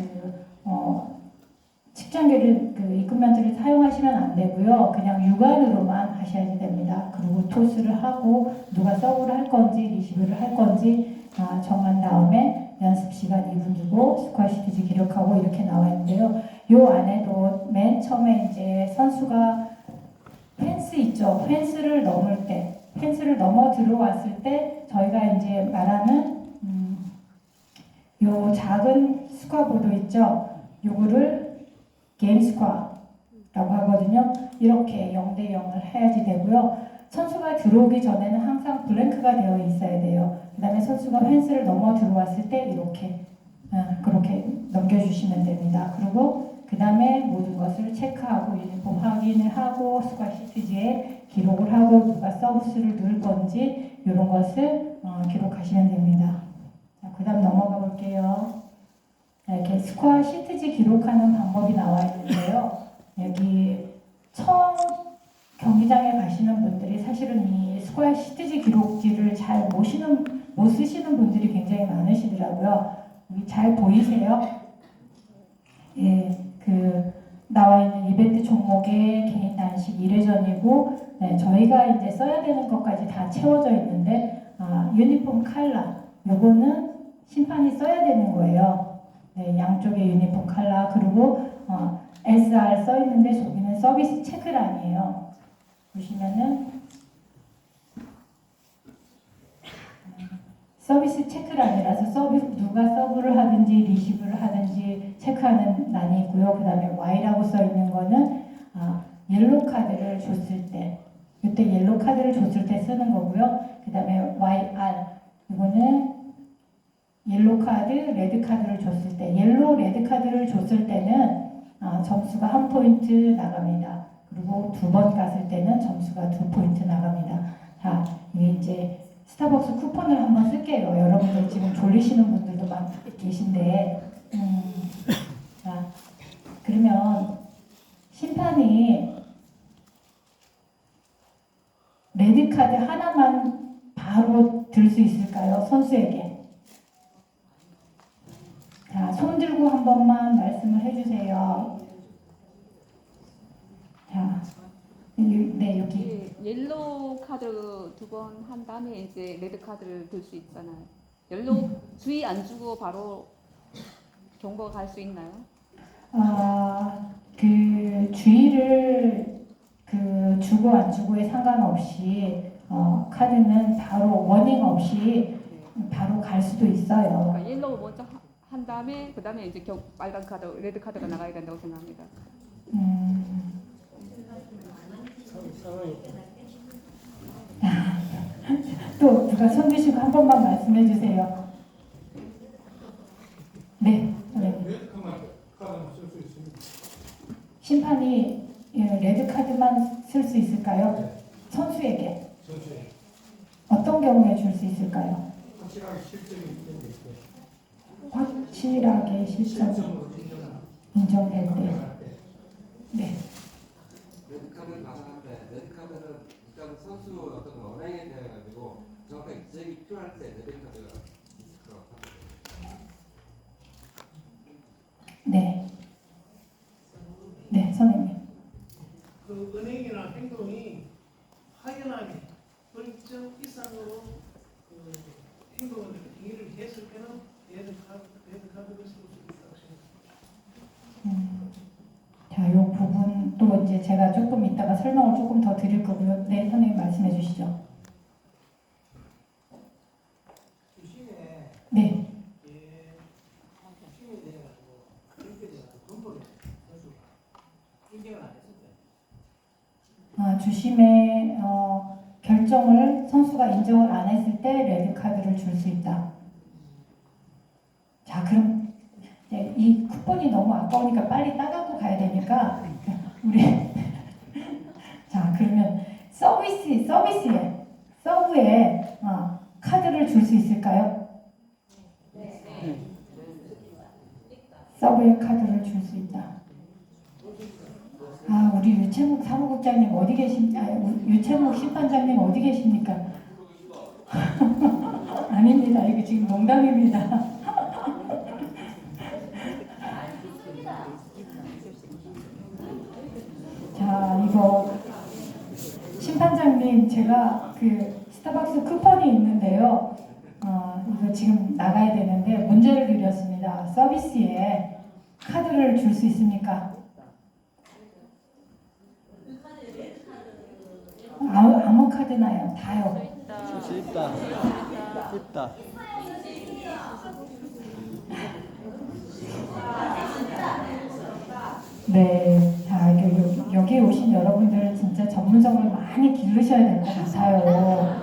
측정기를 이퀄먼트를 사용하시면 안 되고요. 그냥 육안으로만 하셔야 됩니다. 그리고 토스를 하고 누가 서브를 할 건지 리시브를 할 건지 정한 다음에 연습 시간 2분 주고 스코어 시트지 기록하고 이렇게 나와 있는데요. 요 안에도 맨 처음에 이제 선수가 펜스 있죠. 펜스를 넘을 때, 펜스를 넘어 들어왔을 때 저희가 이제 말하는 요 작은 스코어 보드 있죠. 요거를 게임 스코어라고 하거든요. 이렇게 0대 0을 해야지 되고요. 선수가 들어오기 전에는 항상 블랭크가 되어 있어야 돼요. 그 다음에 선수가 펜스를 넘어 들어왔을 때 이렇게 그렇게 넘겨주시면 됩니다. 그리고 그 다음에 모든 것을 체크하고 유니폼 확인을 하고 스코어 시트지에 기록을 하고 누가 서비스를 누를 건지 이런 것을 기록하시면 됩니다. 그 다음 넘어가 볼게요. 이렇게 스코어 시트지 기록하는 방법이 나와 있는데요. 여기 처음 경기장에 가시는 분들이 사실은 이 스코어 시트지 기록지를 잘 못 쓰시는 분들이 굉장히 많으시더라고요. 여기 잘 보이세요? 예, 나와 있는 이벤트 종목의 개인 단식 1회전이고, 네, 저희가 이제 써야 되는 것까지 다 채워져 있는데, 유니폼 컬러, 요거는 심판이 써야 되는 거예요. 네, 양쪽에 유니폼 컬러, 그리고 SR 써 있는데 저기는 서비스 체크란이에요. 보시면은 서비스 체크란이라서 누가 서브를 하든지 리시브를 하든지 체크하는 란이 있고요. 그 다음에 Y라고 써 있는 거는 옐로 카드를 줬을 때, 이때 옐로 카드를 줬을 때 쓰는 거고요. 그 다음에 YR, 이거는 옐로 카드, 레드 카드를 줬을 때, 옐로 레드 카드를 줬을 때는 점수가 1포인트 나갑니다. 그리고 2번 갔을 때는 점수가 2포인트 나갑니다. 자, 이게 이제 스타벅스 쿠폰을 한번 쓸게요. 여러분들 지금 졸리시는 분들도 많이 계신데, 자, 그러면 심판이 레드 카드 하나만 바로 들 수 있을까요? 선수에게. 자, 손 들고 한 번만 말씀을 해주세요. 자, 네, 여기. 옐로우 카드 2번 한 다음에 이제 레드 카드를 들 수 있잖아요. 옐로우 주의 안 주고 바로 경고 갈 수 있나요? 주의를 주고 안 주고에 상관없이 카드는 바로 워닝 없이 바로 갈 수도 있어요. 그러니까 옐로우 먼저 한 다음에 그 다음에 이제 빨간 카드, 레드 카드가 나가야 된다고 생각합니다. 또 누가 손 드시고 한 번만 말씀해 주세요. 네. 심판이 레드 카드만 쓸 수 있을까요? 선수에게 어떤 경우에 줄 수 있을까요? 확실하게 실점이 인정될 때. 네. 레드카드를 나가는데 레드카드는 일단 선수 어떤 언행에 대해 가지고 정확하게 지적이 필요할 때 레드카드가 들어갑니다. 네. 네, 선생님. 그 은행이나 행동이 확연하게 벌점 이상으로 그 행동을 행위를 했을 때는 레드카드를 쓸 수 있다고 생각합니다. 자, 이 부분 또 이제 제가 조금 이따가 설명을 조금 더 드릴 거고요. 네, 선생님 말씀해 주시죠. 주심에 네. 주심에 대해 가지고 그렇게 돼가지고 근본에 선수가 인정을 안 했을 때. 주심의 결정을 선수가 인정을 안 했을 때 레드 카드를 줄 수 있다. 자, 그럼 이제 이 쿠폰이 너무 아까우니까 빨리 따갖고 가야 되니까 우리 자, 그러면 서브에 카드를 줄 수 있을까요? 서브에 카드를 줄 수 있다. 우리 유채묵 사무국장님 어디 유채묵 심판장님 어디 계십니까? 아닙니다. 이거 지금 농담입니다. 자, 이거 심판장님 제가 그 스타벅스 쿠폰이 있는데요. 이거 지금 나가야 되는데 문제를 드렸습니다. 서비스에 카드를 줄 수 있습니까? 아무 카드나요. 다요. 있다. 네. 자, 여기 오신 여러분들 진짜 전문성을 많이 기르셔야 될 것 같아요.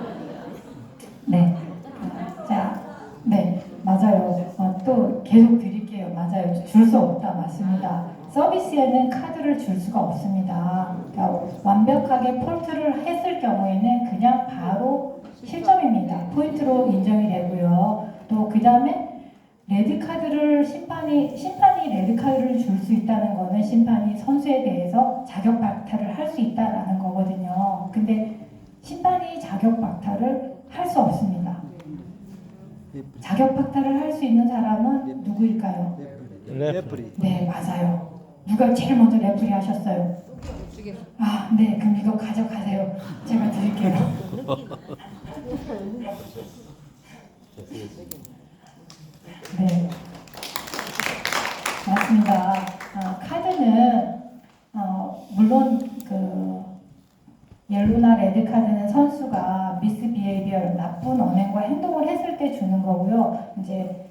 네. 자, 네. 맞아요. 또 계속 드릴게요. 맞아요. 줄 수 없다. 맞습니다. 서비스에는 카드를 줄 수가 없습니다. 그러니까 완벽하게 폴트를 했을 경우에는 그냥 바로 실점입니다. 포인트로 인정이 되고요. 또 그 다음에 레드카드를 심판이 레드카드를 줄 수 있다는 거는 심판이 선수에 대해서 자격 박탈을 할 수 있다라는 거거든요. 근데 심판이 자격 박탈을 할 수 없습니다. 자격 박탈을 할 수 있는 사람은 누구일까요? 레프리. 네, 맞아요. 누가 제일 먼저 레프리 하셨어요? 네, 그럼 이거 가져가세요. 제가 드릴게요. 네, 맞습니다. 카드는 물론 그 옐로나 레드 카드는 선수가 미스비헤이비어 나쁜 언행과 행동을 했을 때 주는 거고요. 이제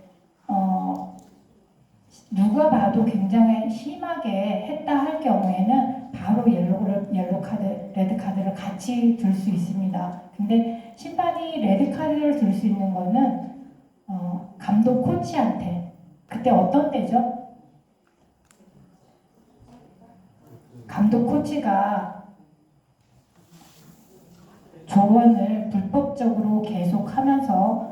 누가 봐도 굉장히 심하게 했다 할 경우에는 바로 옐로 카드, 레드 카드를 같이 들 수 있습니다. 근데 심판이 레드 카드를 들 수 있는 거는 감독 코치한테 그때 어떤 때죠? 감독 코치가 조언을 불법적으로 계속하면서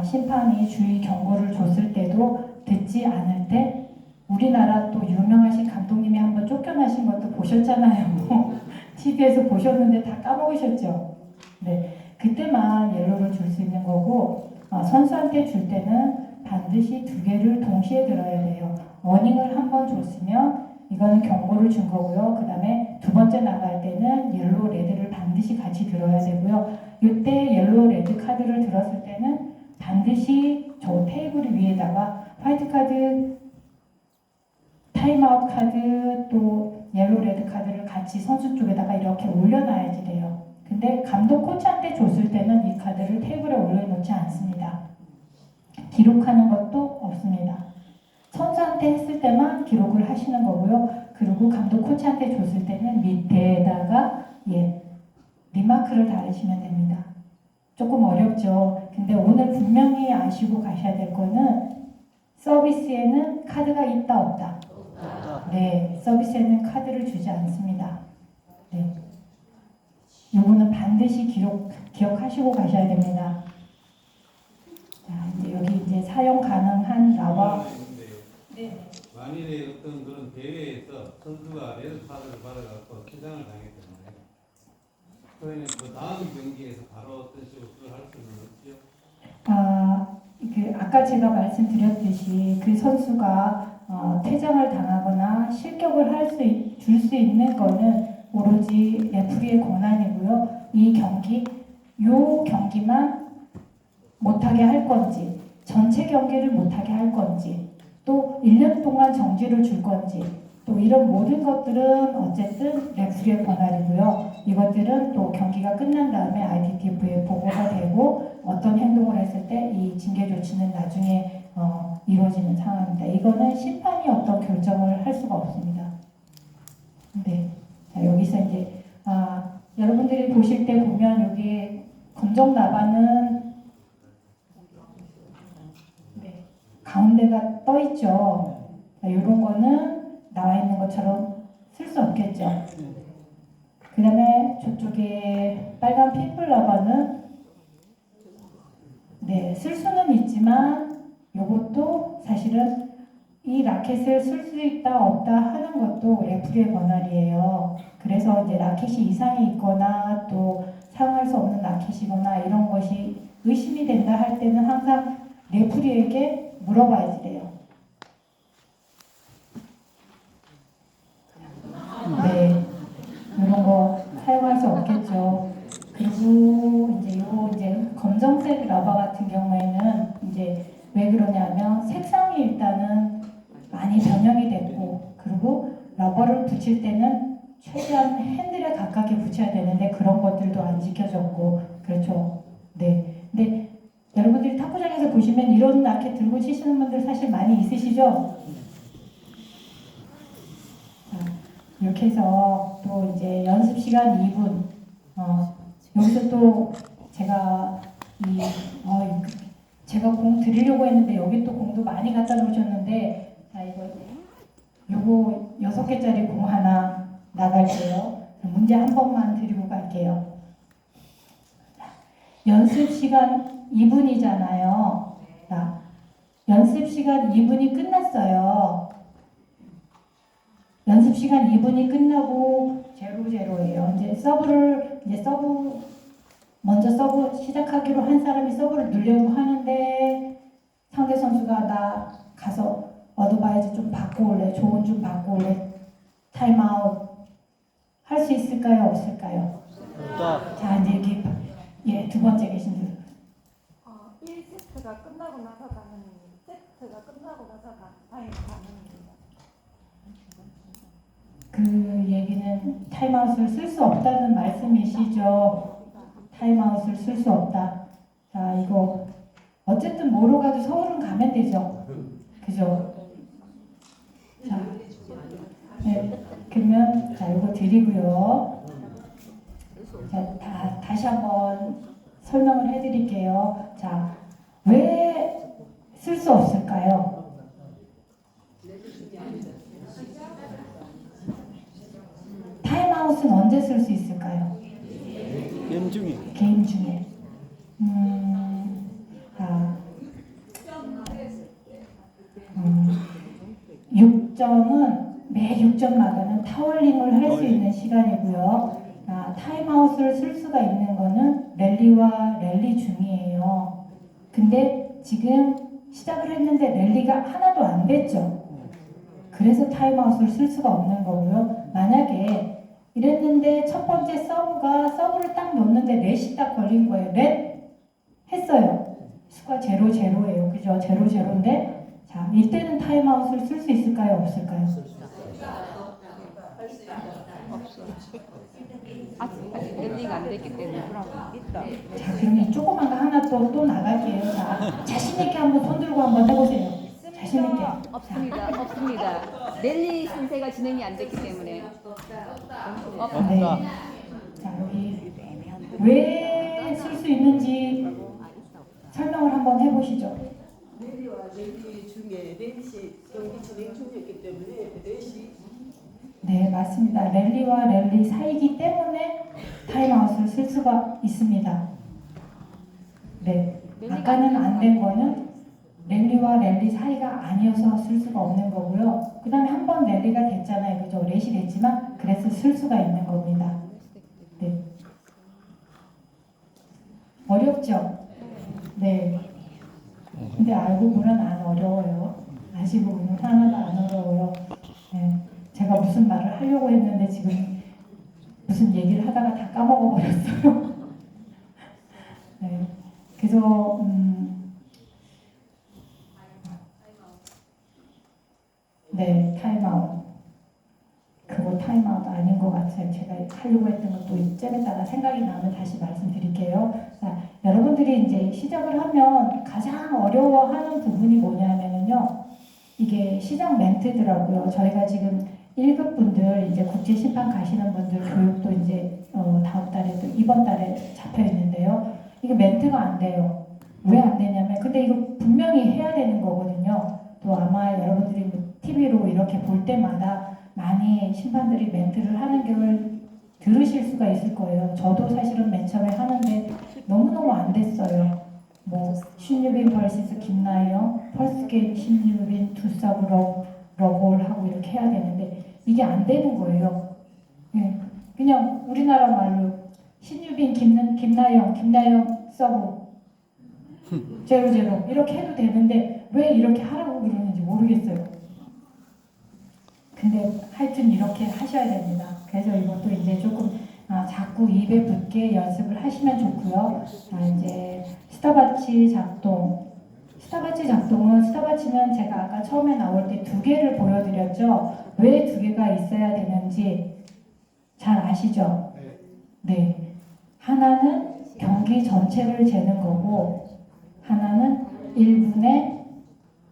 심판이 주의 경고를 줬을 때도 듣지 않을 때 우리나라 또 유명하신 감독님이 한번 쫓겨나신 것도 보셨잖아요. TV에서 보셨는데 다 까먹으셨죠? 네, 그때만 옐로를 줄 수 있는 거고 선수한테 줄 때는 반드시 두 개를 동시에 들어야 돼요. 워닝을 한 번 줬으면 이거는 경고를 준 거고요. 그 다음에 두 번째 나갈 때는 옐로우 레드를 반드시 같이 들어야 되고요. 이때 옐로우 레드 카드를 들었을 때는 반드시 저 테이블 위에다가 화이트 카드, 타임아웃 카드, 또 옐로우 레드 카드를 같이 선수 쪽에다가 이렇게 올려놔야지 돼요. 근데 감독 코치한테 줬을 때는 이 카드를 테이블에 올려놓지 않습니다. 기록하는 것도 없습니다. 선수한테 했을 때만 기록을 하시는 거고요. 그리고 감독 코치한테 줬을 때는 밑에다가 리마크를 달으시면 됩니다. 조금 어렵죠. 근데 오늘 분명히 아시고 가셔야 될 거는 서비스에는 카드가 있다 없다. 네, 서비스에는 카드를 주지 않습니다. 네, 요거는 반드시 기억하시고 가셔야 됩니다. 자, 이제 여기 이제 사용 가능한 라바. 네. 만일에 어떤 그런 대회에서 선수가 레드 카드를 받아갖고 퇴장을 당했잖아요. 그러면 그 다음 경기에서 바로 어떤 식으로 그걸 할 수는 없죠? 아까 제가 말씀드렸듯이 그 선수가 퇴장을 당하거나 실격을 줄 수 있는 거는 오로지 레프리의 권한이고요. 요 경기만 못하게 할 건지, 전체 경기를 못하게 할 건지, 또 1년 동안 정지를 줄 건지, 또 이런 모든 것들은 어쨌든 레프리의 권한이고요. 이것들은 또 경기가 끝난 다음에 ITTF에 보고가 되고 어떤 행동을 했을 때 이 징계 조치는 나중에 이루어지는 상황입니다. 이거는 심판이 어떤 결정을 할 수가 없습니다. 네. 자, 여기서 이제 여러분들이 보실 때 보면 여기 검정 나바는 가운데가 떠 있죠. 이런 거는 나와 있는 것처럼 쓸 수 없겠죠. 그 다음에 저쪽에 빨간 핑플 라바는 쓸 수는 있지만 이것도 사실은 이 라켓을 쓸 수 있다 없다 하는 것도 레프리의 권한이에요. 그래서 이제 라켓이 이상이 있거나 또 사용할 수 없는 라켓이거나 이런 것이 의심이 된다 할 때는 항상 레프리에게 물어봐야지 돼요. 네, 이런 거 사용할 수 없겠죠. 그리고 이제 검정색 라바 같은 경우에는 이제 왜 그러냐면 색상이 일단은 많이 변형이 됐고, 그리고 러버를 붙일 때는 최대한 핸들에 가깝게 붙여야 되는데 그런 것들도 안 지켜졌고, 그렇죠. 네. 근데 여러분들이 탁구장에서 보시면 이런 라켓 들고 치시는 분들 사실 많이 있으시죠? 이렇게 해서 또 이제 연습 시간 2분. 여기서 또 제가 제가 공 드리려고 했는데 여기 또 공도 많이 갖다 놓으셨는데, 자, 요거 6개짜리 공 하나 나갈게요. 문제 한 번만 드리고 갈게요. 연습 시간 2분이잖아요. 자, 연습 시간 2분이 끝났어요. 연습 시간 2분이 끝나고 0-0예요. 이제 먼저 서브 시작하기로 한 사람이 서브를 넣으려고 하는데 상대 선수가 나 가서 어드바이즈 좀 받고 올래, 조언 좀 받고 올래, 타임아웃 할 수 있을까요? 없을까요? 자, 이제 여기 두 번째 계신 분. 1세트가 끝나고 나서 가능합니다. 세트가 끝나고 나서 가능합니다. 그 얘기는 타임아웃을 쓸 수 없다는 말씀이시죠? 타임아웃을 쓸 수 없다. 자, 이거 어쨌든 뭐로 가도 서울은 가면 되죠. 그죠? 자, 네, 그러면 자, 이거 드리고요. 자, 다시 한번 설명을 해드릴게요. 자, 왜 쓸 수 없을까요? 타임아웃은 언제 쓸 수 있을까요? 게임 중에. 게임 중에. 6점은 매 6점마다는 타월링을 할 수 있는 시간이고요. 타임아웃을 쓸 수가 있는 거는 랠리와 랠리 중이에요. 근데 지금 시작을 했는데 랠리가 하나도 안 됐죠. 그래서 타임아웃을 쓸 수가 없는 거고요. 만약에 이랬는데 첫 번째 서브를 딱 놓는데 넷이 딱 걸린 거예요. 넷 했어요. 수가 0-0예요. 그죠? 0-0인데 자, 이때는 타임아웃을 쓸 수 있을까요? 없을까요? 예를 랠리가 안 됐기 때문에. 자, 그럼 이 조그만 거 하나 또 나갈게요. 자, 자신 있게 한번 손 들고 한번 해보세요. 자신 있게. 없습니다. 랠리 신세가 진행이 안 됐기 때문에. 네. 자, 여기 왜 쓸 수 있는지 설명을 한번 해보시죠. 랠리와 랠리 중에 랠리 경기 진행 중이었기 때문에 랠리 네, 맞습니다. 랠리와 랠리 사이기 때문에 타임아웃을 쓸 수가 있습니다. 네, 아까는 안 된 거는 랠리와 랠리 사이가 아니어서 쓸 수가 없는 거고요. 그 다음에 한 번 랠리가 됐잖아요. 그죠? 렛이 됐지만 그래서 쓸 수가 있는 겁니다. 네. 어렵죠? 네. 근데 알고 보면 안 어려워요. 아시고 보면 하나도 안 어려워요. 네. 제가 무슨 말을 하려고 했는데 지금 무슨 얘기를 하다가 다 까먹어 버렸어요. 네. 그래서 네, 타임아웃. 그거 타임아웃 아닌 것 같아요. 제가 하려고 했던 것도 좀 이따가 생각이 나면 다시 말씀드릴게요. 자, 여러분들이 이제 시작을 하면 가장 어려워하는 부분이 뭐냐면요. 이게 시작 멘트더라고요. 저희가 지금 1급 분들, 이제 국제심판 가시는 분들 교육도 이제 다음 달에 또 이번 달에 잡혀 있는데요. 이게 멘트가 안 돼요. 왜 안 되냐면, 근데 이거 분명히 해야 되는 거거든요. 또 아마 여러분들이 TV로 이렇게 볼 때마다 많이 심판들이 멘트를 하는 걸 들으실 수가 있을 거예요. 저도 사실은 맨 처음에 하는데 너무너무 안 됐어요. 뭐 신유빈 vs 김나영, 펄스게임 신유빈 두서브 러볼 하고 이렇게 해야 되는데 이게 안 되는 거예요. 네. 그냥 우리나라 말로 신유빈 김나영 서브 제로 이렇게 해도 되는데 왜 이렇게 하라고 그러는지 모르겠어요. 근데 하여튼 이렇게 하셔야 됩니다. 그래서 이것도 이제 조금 자꾸 입에 붙게 연습을 하시면 좋고요. 이제 스타바치 작동. 스타바치 작동은 스타바치는 제가 아까 처음에 나올 때 2개를 보여드렸죠. 왜 2개가 있어야 되는지 잘 아시죠? 네. 하나는 경기 전체를 재는 거고 하나는 1분의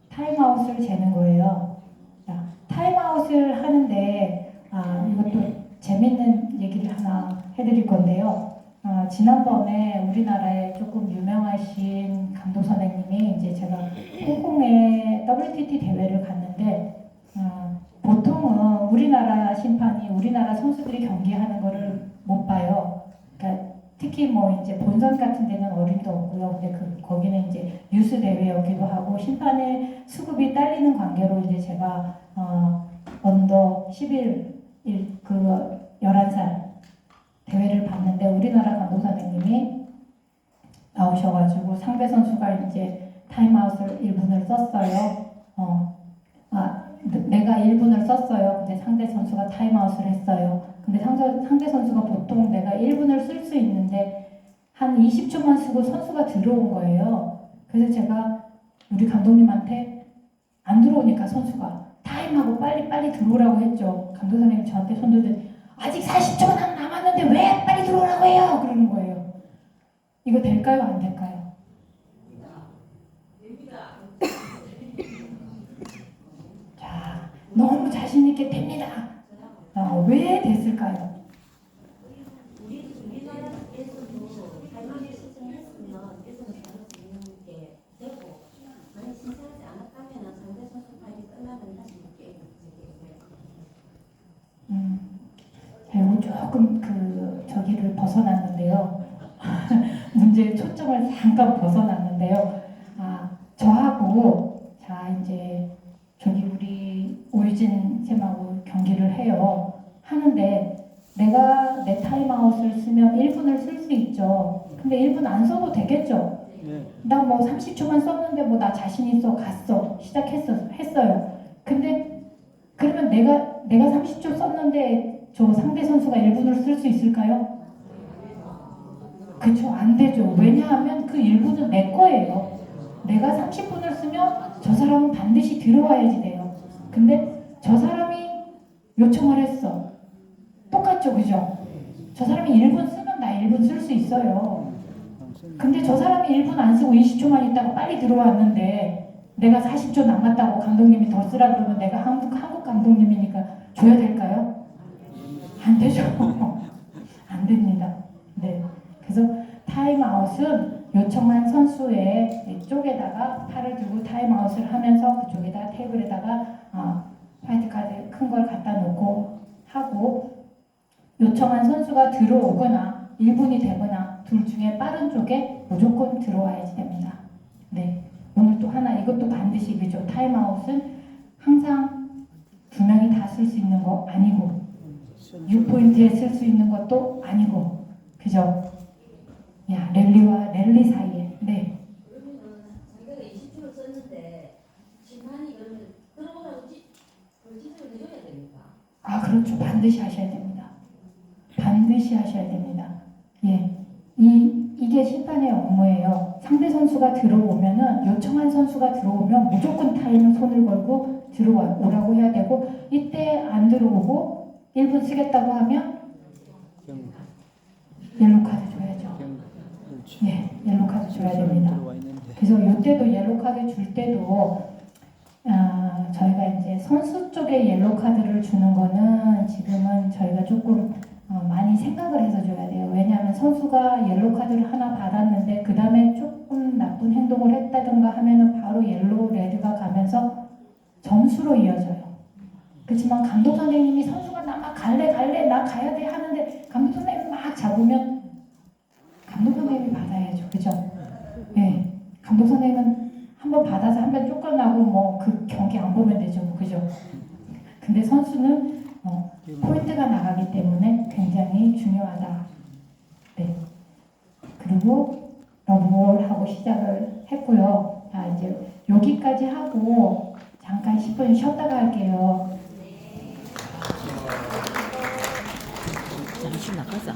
타임아웃을 재는 거예요. 자, 타임아웃을 하는데 이것도 재밌는 얘기를 하나 해드릴 건데요. 지난번에 우리나라에 조금 유명하신 감독 선생님이 이제 제가 홍콩에 WTT 대회를 갔는데 보통은 우리나라 심판이 우리나라 선수들이 경기하는 거를 못 봐요. 그러니까 특히 뭐 이제 본선 같은 데는 어림도 없고요. 근데 거기는 이제 유스 대회였기도 하고 심판의 수급이 딸리는 관계로 이제 제가 언더 11 11살 대회를 봤는데 우리나라 감독 선생님이 나오셔가지고 상대 선수가 이제 타임아웃을 1분을 썼어요. 내가 1분을 썼어요. 근데 상대 선수가 타임아웃을 했어요. 근데 상대 선수가 보통 내가 1분을 쓸 수 있는데 한 20초만 쓰고 선수가 들어온 거예요. 그래서 제가 우리 감독님한테 안 들어오니까 선수가 타임하고 빨리 들어오라고 했죠. 감독 선생님이 저한테 손 들더니 아직 40초만 남았는데 왜 빨리 들어오라고 해요? 그러는 거예요. 이거 될까요? 안 될까요? 자, 너무 자신 있게 됩니다. 왜 됐을까요? 우리나라에서도 발만을 신청했으면 예선을 받을 수 있는 게 되고 만약 신청하지 않았다면 상대 선수 발이 끝나면 다시 게임을 이거 조금 저기를 벗어났는데요. 문제의 초점을 잠깐 벗어났는데요. 저하고 이제 저기 우리 오유진 쌤하고 경기를 해요. 하는데 내가 내 타임아웃을 쓰면 1분을 쓸 수 있죠. 근데 1분 안 써도 되겠죠. 나 뭐 30초만 썼는데 뭐 나 자신 있어 갔어 했어요. 근데 그러면 내가 30초 썼는데 저 상대 선수가 1분을 쓸 수 있을까요? 그쵸, 안 되죠. 왜냐하면 그 1분은 내 거예요. 내가 30분을 쓰면 저 사람은 반드시 들어와야지 돼요. 근데 저 사람이 요청을 했어. 똑같죠, 그죠? 저 사람이 1분 쓰면 나 쓸 수 있어요. 근데 저 사람이 1분 안 쓰고 20초만 있다가 빨리 들어왔는데 내가 40초 남았다고 감독님이 더 쓰라 그러면 내가 한국 감독님이니까 줘야 될까요? 안 되죠. 안 됩니다. 네. 그래서 타임아웃은 요청한 선수의 쪽에다가 팔을 들고 타임아웃을 하면서 그쪽에다 테이블에다가 화이트 카드 큰 걸 갖다 놓고 하고 요청한 선수가 들어오거나 1분이 되거나 둘 중에 빠른 쪽에 무조건 들어와야지 됩니다. 네. 오늘 또 하나 이것도 반드시 그죠. 타임아웃은 항상 두 명이 다 쓸 수 있는 거 아니고 6포인트에 쓸 수 있는 것도 아니고 그죠. 야 랠리와 랠리 사이에 네. 그러면은 자기가 20초를 썼는데 심판이 그러면 들어오라고 지적을 해줘야 됩니까? 아 그렇죠. 반드시 하셔야 됩니다. 반드시 하셔야 됩니다. 예. 이게 심판의 업무예요. 상대 선수가 들어오면은 요청한 선수가 들어오면 무조건 타임 손을 걸고 들어오라고 해야 되고 이때 안 들어오고 1분 쓰겠다고 하면 옐로 카드 줘야죠. 예, 옐로 카드 줘야 됩니다. 그래서 이때도 옐로 카드 줄 때도 저희가 이제 선수 쪽에 옐로 카드를 주는 거는 지금은 저희가 조금 많이 생각을 해서 줘야 돼요. 왜냐하면 선수가 옐로 카드를 하나 받았는데 그 다음에 조금 나쁜 행동을 했다든가 하면은 바로 옐로 레드가 가면서 점수로 이어져요. 그렇지만 감독 선생님이 선수가 나 막 갈래 나 가야 돼 하는데 감독 선생님이 막 잡으면 감독 선생님이 받아야죠. 그죠? 네. 감독 선생님은 한번 받아서 한 번 쫓겨나고 뭐 그 경기 안 보면 되죠. 뭐 그죠? 근데 선수는 포인트가 나가기 때문에 굉장히 중요하다. 네. 그리고 러브볼 하고 시작을 했고요. 자 이제 여기까지 하고 잠깐 10분 쉬었다가 할게요. 다시 나가자.